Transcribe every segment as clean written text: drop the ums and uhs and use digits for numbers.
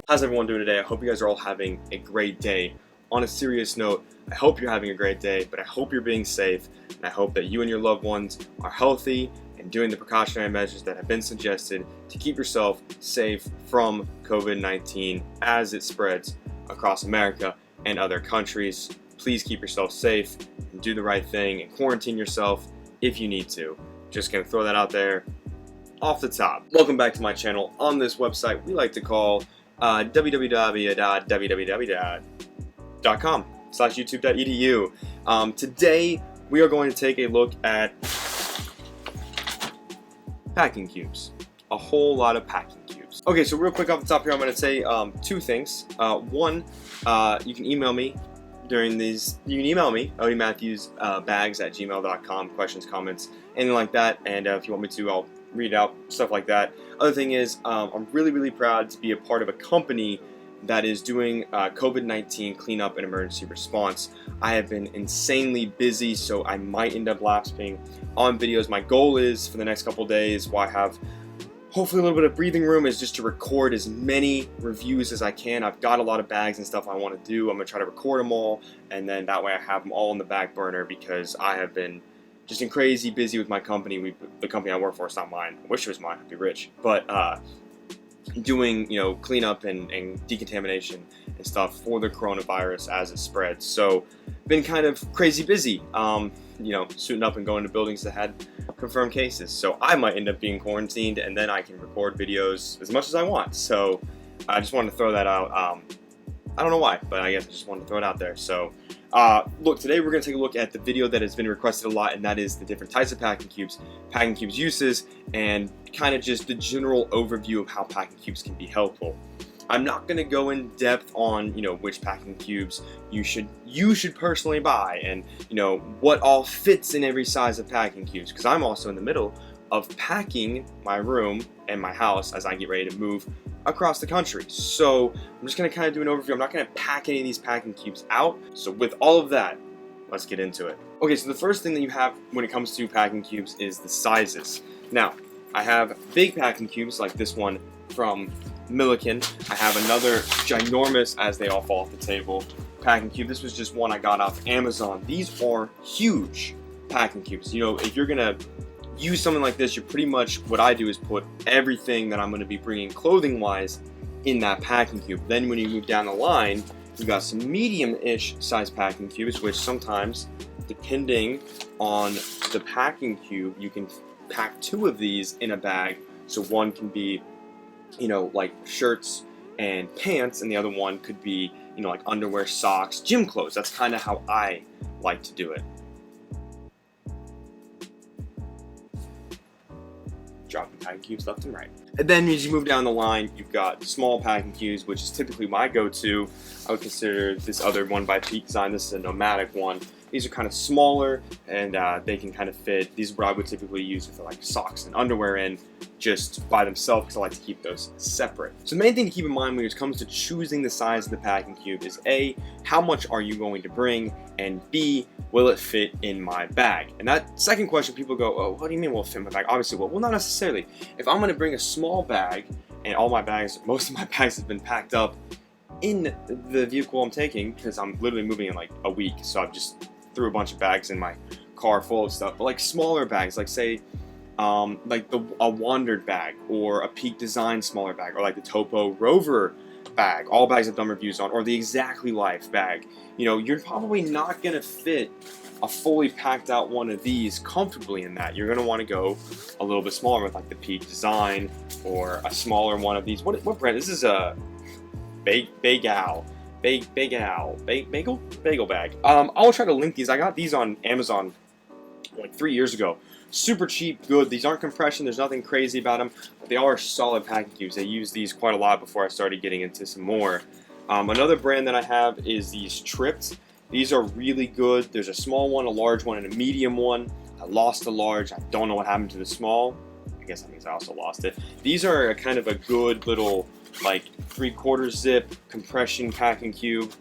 How's everyone doing today? I hope you guys are all having a great day. On a serious note, I hope you're having a great day, but I hope you're being safe, and I hope that you and your loved ones are healthy and doing the precautionary measures that have been suggested to keep yourself safe from COVID-19 as it spreads across America and other countries. Please keep yourself safe and do the right thing and quarantine yourself if you need to. Just gonna throw that out there off the top. Welcome back to my channel. On this website we like to call www.youtube.edu. Today we are going to take a look at packing cubes. A whole lot of packing cubes. Okay, so real quick off the top here, I'm going to say two things. One, you can email me during these. You can email me, odiematthewsbags@gmail.com, questions, comments, anything like that. And if you want me to, I'll read out stuff like that. Other thing is, I'm really proud to be a part of a company that is doing COVID-19 cleanup and emergency response. I have been insanely busy, so I might end up lapsing on videos. My goal is for the next couple days, while I have hopefully a little bit of breathing room, is just to record as many reviews as I can. I've got a lot of bags and stuff I want to do. I'm gonna try to record them all, and then that way I have them all in the back burner, because I have been just crazy busy with my company. The company I work for, it's not mine. I wish it was mine. I'd be rich. But doing cleanup and decontamination and stuff for the coronavirus as it spreads. So been kind of crazy busy. Suiting up and going to buildings that had confirmed cases. So I might end up being quarantined, and then I can record videos as much as I want. So I just wanted to throw that out. I don't know why, but I guess I just wanted to throw it out there. So look, today we're going to take a look at the video that has been requested a lot, and that is the different types of packing cubes uses, and kind of just the general overview of how packing cubes can be helpful. I'm not going to go in depth on which packing cubes you should personally buy, and what all fits in every size of packing cubes, because I'm also in the middle of packing my room and my house as I get ready to move across the country. So I'm just going to kind of do an overview. I'm not going to pack any of these packing cubes out. So with all of that, let's get into it. Okay, so the first thing that you have when it comes to packing cubes is the sizes. Now, I have big packing cubes like this one from Millican. I have another ginormous, as they all fall off the table, packing cube. This was just one I got off Amazon. These are huge packing cubes. If you're going to use something like this, you're pretty much, what I do is put everything that I'm going to be bringing clothing wise in that packing cube. Then when you move down the line, you got some medium-ish size packing cubes, which sometimes, depending on the packing cube, you can pack two of these in a bag. So one can be like shirts and pants, and the other one could be like underwear, socks, gym clothes. That's kind of how I like to do it. Dropping packing cubes left and right. And then as you move down the line, you've got small packing cubes, which is typically my go-to. I would consider this other one by Peak Design. This is a Nomatic one. These are kind of smaller, and they can kind of fit. These are what I would typically use with like socks and underwear in, just by themselves, because I like to keep those separate. So the main thing to keep in mind when it comes to choosing the size of the packing cube is A, how much are you going to bring, and B, will it fit in my bag? And that second question, people go, oh, what do you mean will it fit in my bag? Obviously, well, not necessarily. If I'm going to bring a small bag, and most of my bags have been packed up in the vehicle I'm taking, because I'm literally moving in like a week, so I've just threw a bunch of bags in my car full of stuff. But like smaller bags, like say like a Wandered bag, or a Peak Design smaller bag, or like the Topo Rover bag, all bags I've done reviews on, or the Exactly Life bag, you're probably not going to fit a fully packed out one of these comfortably in that. You're going to want to go a little bit smaller with like the Peak Design, or a smaller one of these. What brand? This is a Bagail bag. I'll try to link these. I got these on Amazon like 3 years ago. Super cheap, good. These aren't compression. There's nothing crazy about them, but they are solid packing cubes. I used these quite a lot before I started getting into some more. Another brand that I have is these Tripped. These are really good. There's a small one, a large one, and a medium one. I lost the large. I don't know what happened to the small. I guess that means I also lost it. These are kind of a good little like 3/4 zip compression packing cube.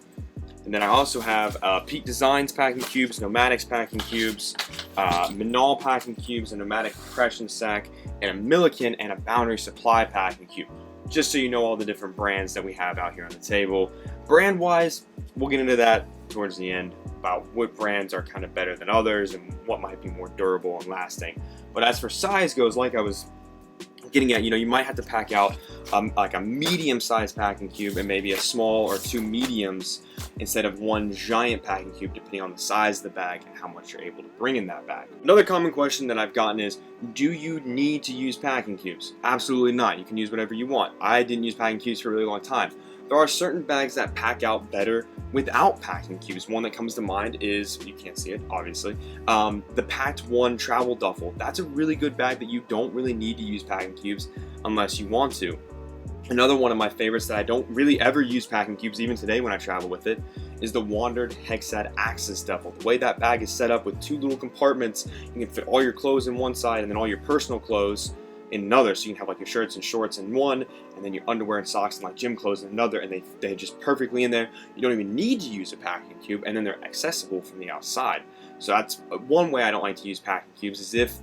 And then I also have Peak Designs packing cubes, Nomatic's packing cubes, Minaal packing cubes, a Nomatic compression sack, and a Millican and a Boundary Supply packing cube. just so you know all the different brands that we have out here on the table. Brand wise, we'll get into that towards the end, about what brands are kind of better than others and what might be more durable and lasting. But as for size goes, like I was getting at, you might have to pack out like a medium-sized packing cube and maybe a small or two mediums instead of one giant packing cube, depending on the size of the bag and how much you're able to bring in that bag. Another common question that I've gotten is, do you need to use packing cubes? Absolutely not. You can use whatever you want. I didn't use packing cubes for a really long time. There are certain bags that pack out better without packing cubes. One that comes to mind is, you can't see it, obviously, the Packed One Travel Duffel. That's a really good bag that you don't really need to use packing cubes unless you want to. Another one of my favorites that I don't really ever use packing cubes, even today when I travel with it, is the Wandered Hexad Axis Duffel. The way that bag is set up with two little compartments, you can fit all your clothes in one side and then all your personal clothes in another, so you can have like your shirts and shorts in one, and then your underwear and socks and like gym clothes in another, and they're just perfectly in there. You don't even need to use a packing cube, and then they're accessible from the outside. So that's one way I don't like to use packing cubes, is if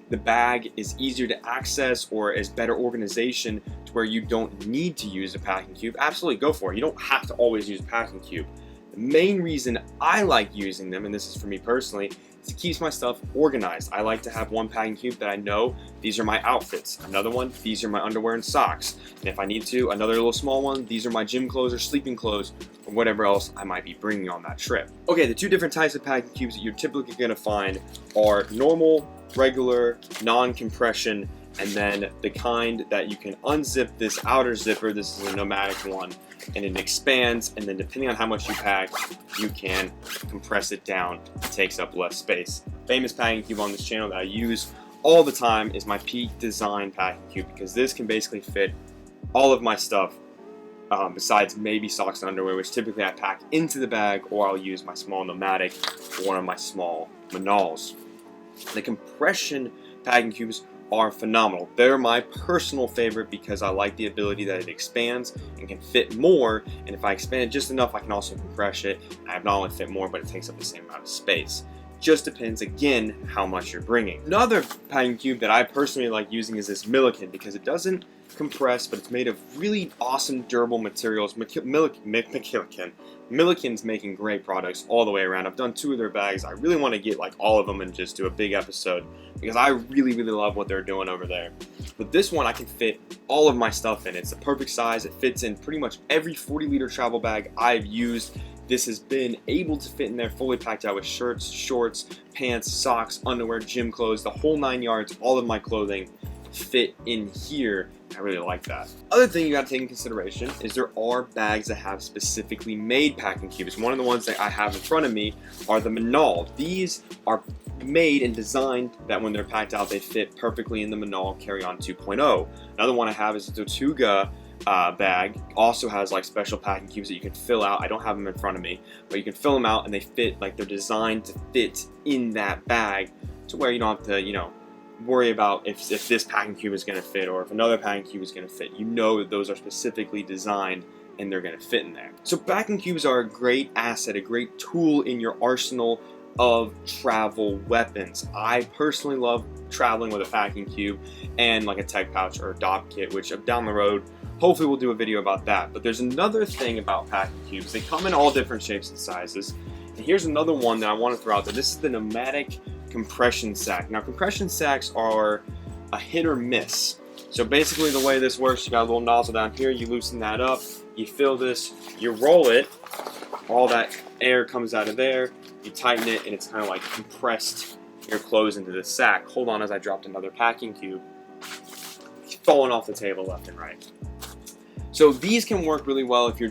the bag is easier to access or is better organization to where you don't need to use a packing cube. Absolutely go for it. You don't have to always use a packing cube. The main reason I like using them, and this is for me personally, is it keeps my stuff organized. I like to have one packing cube that I know these are my outfits. Another one, these are my underwear and socks. And if I need to, another little small one, these are my gym clothes or sleeping clothes or whatever else I might be bringing on that trip. Okay, the two different types of packing cubes that you're typically going to find are normal, regular, non-compression, and then the kind that you can unzip this outer zipper. This is a Nomatic one, and it expands, and then depending on how much you pack, you can compress it down. It takes up less space. Famous packing cube on this channel that I use all the time is my Peak Design packing cube, because this can basically fit all of my stuff besides maybe socks and underwear, which typically I pack into the bag, or I'll use my small Nomatic or one of my small Minaals. The compression packing cubes are phenomenal. They're my personal favorite because I like the ability that it expands and can fit more, and if I expand it just enough, I can also compress it. I have not only fit more, but it takes up the same amount of space. Just depends, again, how much you're bringing. Another packing cube that I personally like using is this Millican, because it doesn't compress, but it's made of really awesome, durable materials. Millican's making great products all the way around. I've done 2 of their bags. I really want to get like all of them and just do a big episode, because I really love what they're doing over there. But this one I can fit all of my stuff in. It's the perfect size. It fits in pretty much every 40-liter travel bag I've used. This has been able to fit in there fully packed out with shirts, shorts, pants, socks, underwear, gym clothes, the whole 9 yards. All of my clothing fit in here. I really like that. Other thing you got to take in consideration is there are bags that have specifically made packing cubes. One of the ones that I have in front of me are the Minaal. These are made and designed that when they're packed out, they fit perfectly in the Minaal Carry-On 2.0. Another one I have is the Tortuga bag. Also has like special packing cubes that you can fill out. I don't have them in front of me, but you can fill them out and they fit, like they're designed to fit in that bag to where you don't have to, worry about if this packing cube is going to fit or if another packing cube is going to fit. You know that those are specifically designed and they're going to fit in there. So packing cubes are a great asset, a great tool in your arsenal of travel weapons. I personally love traveling with a packing cube and like a tech pouch or a dock kit, which down the road, hopefully we'll do a video about that. But there's another thing about packing cubes. They come in all different shapes and sizes. And here's another one that I want to throw out there. This is the Nomatic compression sack. Now, compression sacks are a hit or miss. So basically the way this works, you got a little nozzle down here, you loosen that up, you fill this, you roll it, all that air comes out of there, you tighten it, and it's kind of like compressed your clothes into the sack. Hold on as I dropped another packing cube. It's falling off the table left and right. So these can work really well if you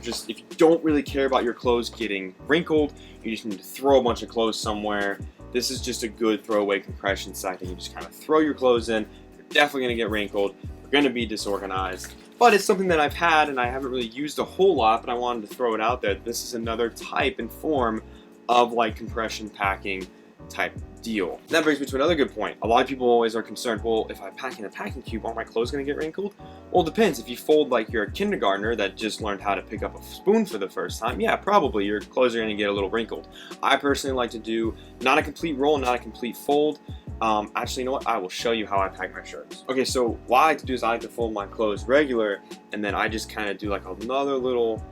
don't really care about your clothes getting wrinkled, you just need to throw a bunch of clothes somewhere. This is just a good throwaway compression sack that you just kind of throw your clothes in. You're definitely going to get wrinkled. You're going to be disorganized. But it's something that I've had and I haven't really used a whole lot, but I wanted to throw it out there. This is another type and form of like compression packing type deal. That brings me to another good point. A lot of people always are concerned, well, if I pack in a packing cube, are my clothes going to get wrinkled? Well, it depends. If you fold like you're a kindergartner that just learned how to pick up a spoon for the first time, yeah, probably your clothes are going to get a little wrinkled. I personally like to do not a complete roll, not a complete fold, Actually, you know what? I will show you how I pack my shirts. Okay, so what I like to do is I like to fold my clothes regular, and then I just kind of do like another little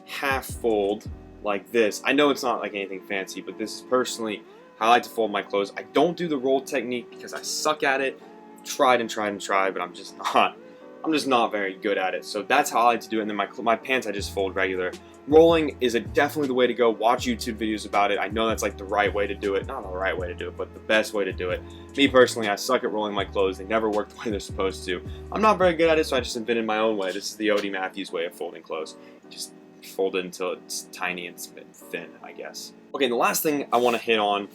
half fold like this. I know it's not like anything fancy, but this is personally how I like to fold my clothes. I don't do the roll technique because I suck at it. Tried and tried and tried, but I'm just not very good at it. So that's how I like to do it. And then my pants I just fold regular. Rolling is definitely the way to go. Watch YouTube videos about it. I know that's like the right way to do it. Not the right way to do it, but the best way to do it. Me personally, I suck at rolling my clothes. They never work the way they're supposed to. I'm not very good at it, so I just invented my own way. This is the Odie Matthews way of folding clothes. Just fold it until it's tiny and thin, I guess. Okay, and the last thing I want to hit on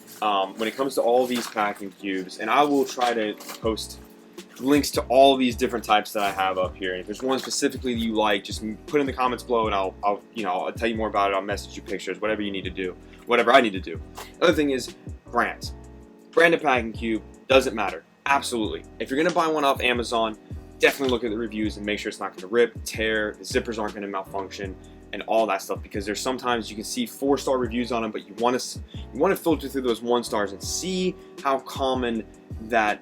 when it comes to all these packing cubes, and I will try to post links to all these different types that I have up here. And if there's one specifically that you like, just put in the comments below, and I'll tell you more about it. I'll message you pictures, whatever you need to do, whatever I need to do. Other thing is brands. Branded packing cube doesn't matter. Absolutely. If you're gonna buy one off Amazon, definitely look at the reviews and make sure it's not gonna rip, tear, the zippers aren't gonna malfunction, and all that stuff, because there's sometimes you can see 4-star reviews on them, but you want to filter through those 1 stars and see how common that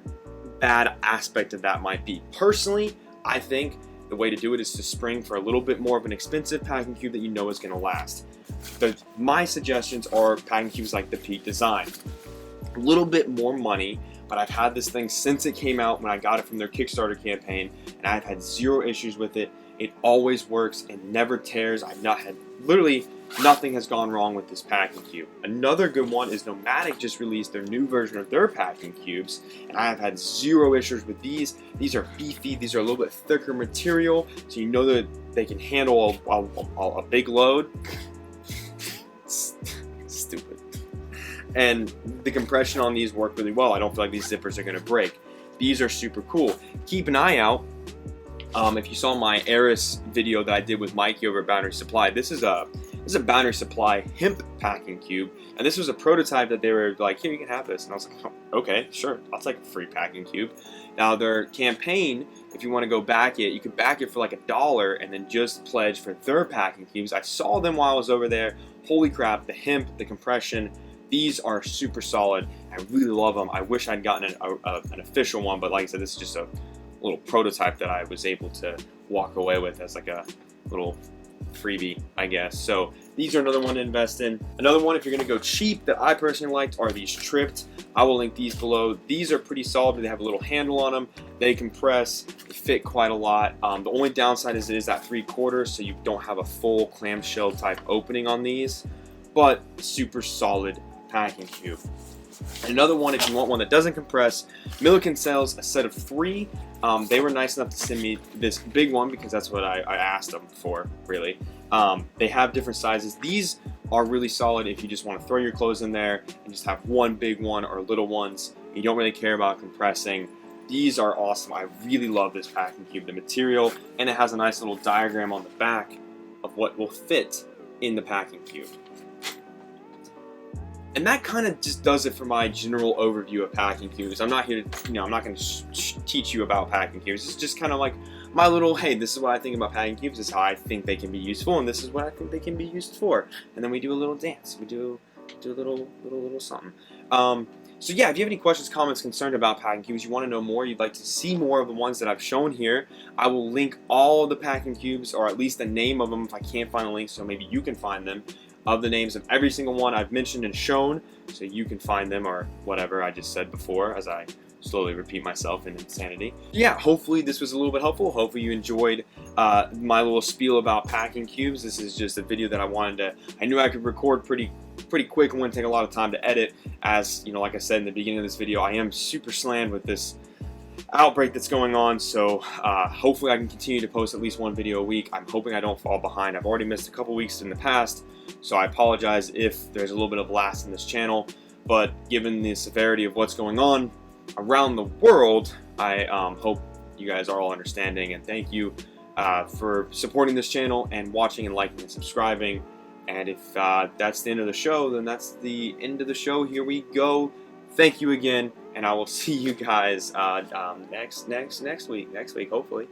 bad aspect of that might be. Personally, I think the way to do it is to spring for a little bit more of an expensive packing cube that you know is going to last. My suggestions are packing cubes like the Peak Design. A little bit more money, but I've had this thing since it came out when I got it from their Kickstarter campaign, and I've had 0 issues with it. It always works and never tears. I've not had, literally nothing has gone wrong with this packing cube. Another good one is Nomatic just released their new version of their packing cubes, and I have had 0 issues with these. These are beefy, these are a little bit thicker material, so you know that they can handle a big load. Stupid. And the compression on these work really well. I don't feel like these zippers are gonna break. These are super cool. Keep an eye out. If you saw my Eris video that I did with Mikey over at Boundary Supply, this is a Boundary Supply hemp packing cube, and this was a prototype that they were like, here, you can have this, and I was like, oh, okay, sure, I'll take a free packing cube. Now their campaign, if you want to go back it, you could back it for like $1 and then just pledge for their packing cubes. I saw them while I was over there. Holy crap, the hemp, the compression, these are super solid. I really love them. I wish I'd gotten an official one, but like I said, this is just a little prototype that I was able to walk away with as like a little freebie, I guess. So these are another one to invest in. Another one, if you're gonna go cheap, that I personally liked are these Tripped. I will link these below. These are pretty solid. They have a little handle on them. They compress. They fit quite a lot. The only downside is it is at 3/4, so you don't have a full clamshell type opening on these, but super solid packing cube. Another one, if you want one that doesn't compress, Millican sells a set of 3. They were nice enough to send me this big one because that's what I asked them for, really. They have different sizes. These are really solid if you just want to throw your clothes in there and just have one big one or little ones. You don't really care about compressing. These are awesome. I really love this packing cube, the material, and it has a nice little diagram on the back of what will fit in the packing cube. And that kind of just does it for my general overview of packing cubes. I'm not here to, I'm not going to teach you about packing cubes. It's just kind of like my little, hey, this is what I think about packing cubes. This is how I think they can be useful, and this is what I think they can be used for. And then we do a little dance. We do a little something. So yeah, if you have any questions, comments, concerned about packing cubes, you want to know more, you'd like to see more of the ones that I've shown here, I will link all the packing cubes, or at least the name of them if I can't find a link, so maybe you can find them, of the names of every single one I've mentioned and shown, so you can find them, or whatever I just said before as I slowly repeat myself in insanity. Yeah, hopefully this was a little bit helpful. Hopefully you enjoyed my little spiel about packing cubes. This is just a video that I knew I could record pretty quick and wouldn't take a lot of time to edit, as like I said in the beginning of this video, I am super slammed with this outbreak that's going on, so hopefully I can continue to post at least 1 video a week. I'm hoping I don't fall behind. I've already missed a couple weeks in the past, so I apologize if there's a little bit of blast in this channel, but given the severity of what's going on around the world, I hope you guys are all understanding, and thank you for supporting this channel and watching and liking and subscribing. And if that's the end of the show, then that's the end of the show. Here we go. Thank you again, and I will see you guys next week, hopefully.